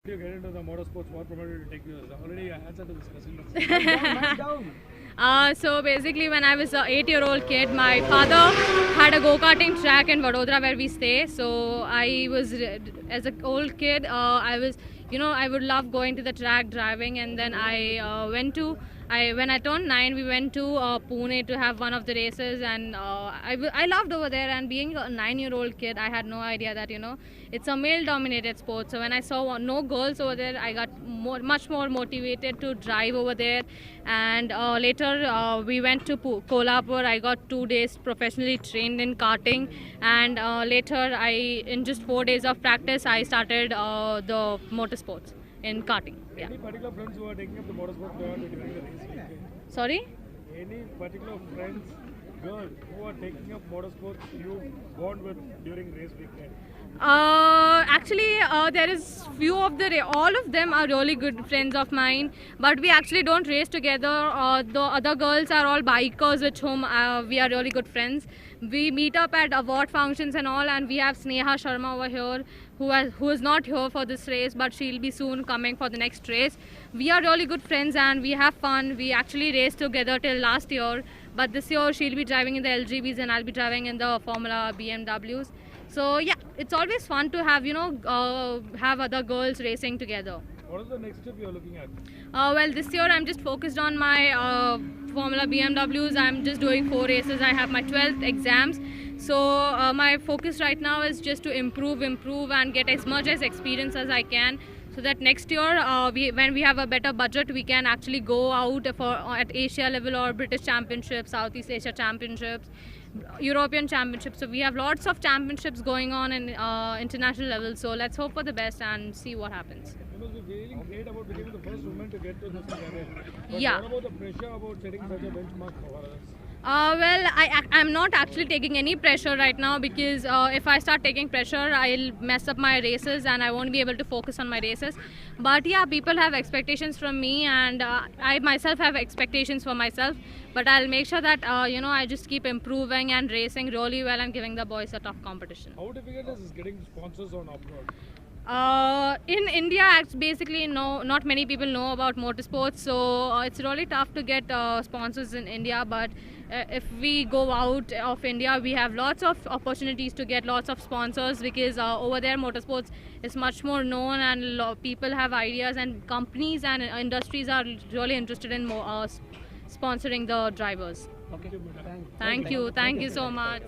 You get into the motorsports, what promoted to take you? Already answered to this question. So basically, when I was an 8-year-old kid, my father had a go-karting track in Vadodara where we stay. So I was, as an old kid, I was, I would love going to the track, driving, and then when I turned 9, we went to Pune to have one of the races, and I loved over there. And being a 9-year-old kid, I had no idea that it's a male-dominated sport. So when I saw no girls over there, I got much more motivated to drive over there. And later we went to Kolhapur. I got 2 days professionally trained in karting, and later in just 4 days of practice, I started the motorsports in karting. Yeah. Any particular friends who are taking up the motorsport during the race? Sorry? Any particular friends, girls who are taking up motorsports you bond with during race weekend? Actually, there is few of all of them are really good friends of mine, but we actually don't race together. The other girls are all bikers with whom we are really good friends. We meet up at award functions and all, and we have Sneha Sharma over here who is not here for this race, but she'll be soon coming for the next race. We are really good friends and we have fun. We actually raced together till last year, but this year she'll be driving in the LGBs and I'll be driving in the Formula BMWs. So yeah, it's always fun to have have other girls racing together. What is the next step you're looking at? Well, this year I'm just focused on my Formula BMWs. I'm just doing 4 races. I have my 12th exams. So my focus right now is just to improve and get as much as experience as I can, so that next year when we have a better budget, we can actually go out at Asia level or British Championships, Southeast Asia Championships, European Championships. So we have lots of championships going on in international level. So let's hope for the best and see what happens. You must be feeling great about becoming the first woman to get to this event. But Yeah. what about the pressure about setting such a benchmark for others? Well, I'm not actually taking any pressure right now, because if I start taking pressure, I'll mess up my races and I won't be able to focus on my races. But yeah, people have expectations from me, and I myself have expectations for myself. But I'll make sure that I just keep improving and racing really well and giving the boys a tough competition. How difficult is getting sponsors on abroad? In India, basically, not many people know about motorsports, so it's really tough to get sponsors in India. But if we go out of India, we have lots of opportunities to get lots of sponsors, because over there motorsports is much more known, and people have ideas, and companies and industries are really interested in sponsoring the drivers. Okay. Thank you so much.